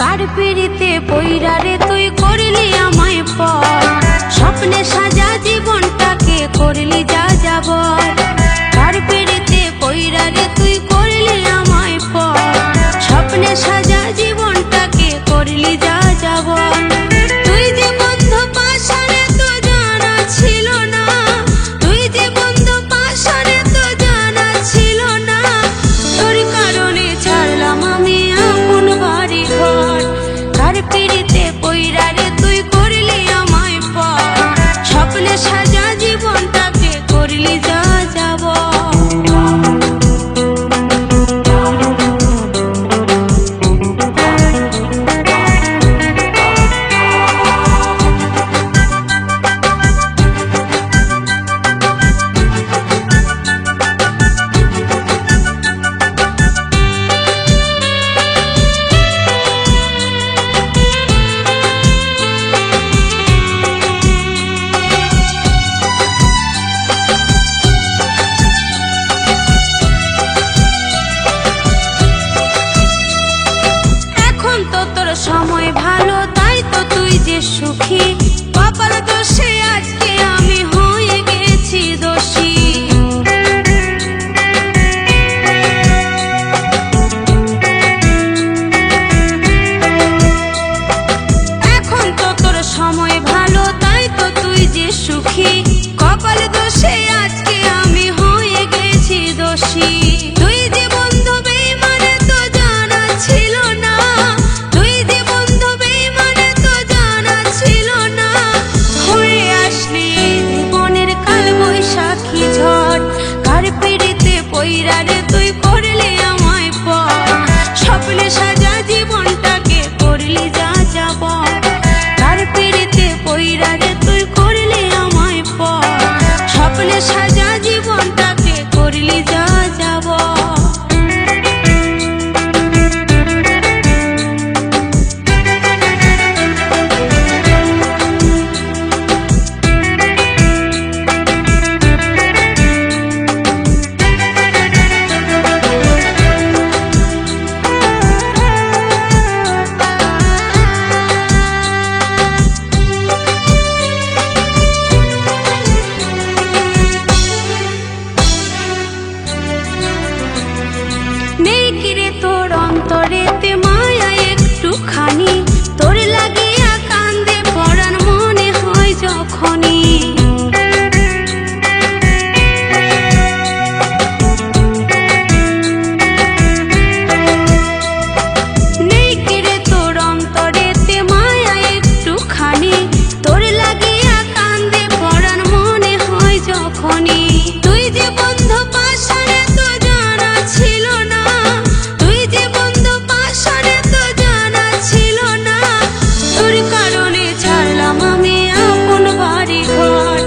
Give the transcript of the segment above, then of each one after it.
কার পিড়িতে পইরা রে তুই করলি আমায় পর, স্বপ্নে সাজা জীবনটাকে করলি যা যাবর। কার পিড়িতে পইরা রে তুই করলি আমায় পর, স্বপ্নে সাজা জীবনটাকে করলি যা যাবর। তুই যে বন্ধু পাশারে তো জানা ছিল না, তুই যে বন্ধু পাশারে তো জানা ছিল না। তোর কারণে ছাড়লাম আমি আপন বাড়ি ঘর, কার পিড়িতে পইরা রে তুই করলি আমায় পর, স্বপ্নে সাজা জীবনটাকে করলি যা যাবর। সময় ভালো তাই তো তুই যে সুখী, কপাল দোষে আজকে আমি হয়ে গেছি দোষী। এখন তো তোর সময় ভালো তাই তো তুই যে সুখী, কপাল দোষে আজকে আমি হয়ে গেছি দোষী। তুই যে বন্ধু বেঈমানে তো জানা ছিল না, তুই যে বন্ধু বেঈমানে তো জানা ছিল না। হয়ে আসলি জীবনের কাল বৈশাখী ঝড়, কার পিড়িতে পইরা রে তুই করলি আমায় পর, স্বপ্নে সাজা জীবনটাকে করলি যা যাবর। কার পিড়িতে পইরা রে তুই করলি আমায় পর, স্বপ্নে সাজা জীবনটাকে করলি যা যাবর। নেই কিরে তোর অন্তরেতে মায়া একটুখানি, তোর লাগিয়া কান্দে পরাণ মনে হয় যখনই। নেই কিরে তোর অন্তরেতে মায়া একটুখানি, তোর লাগিয়া কান্দে পরাণ মনে হয় যখনই। তুই যে বন্ধু পাশারে তো জানা ছিল না, তুই যে বন্ধু পাশারে তো জানা ছিল না। তোর কারণে ছাড়লাম আমি আপন বাড়ি ঘর,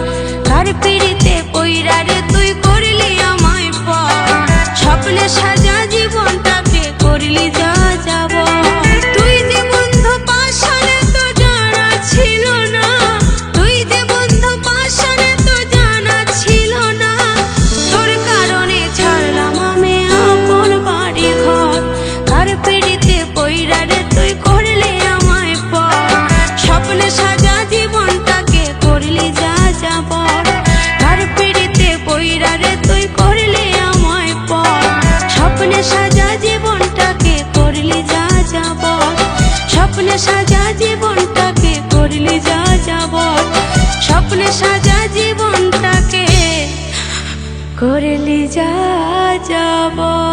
কার পিড়িতে পইরা রে তুই করলি আমায় পর, স্বপ্নে সাজা জীবনটাকে করলি যা যাবর। তুই যে বন্ধু পাশারে তো জানা ছিল না, তুই যে বন্ধু পাশারে তো জানা ছিল না। তোর কারণে ছাড়লাম আমি আপন বাড়ি ঘর, কার পিড়িতে পইরা রে তুই করলি আমায় পর, স্বপ্নে সাজা জীবনটাকে করলি যা যাবর। কার পিড়িতে পইরা রে তুই করলি আমায় পর, স্বপ্নে সাজা জীবনটাকে করলি যা যাবর। স্বপ্নে সাজা জীবনটাকে করলি যা যাবর, স্বপ্নে সাজা জীবনটাকে করলি যা যাবর।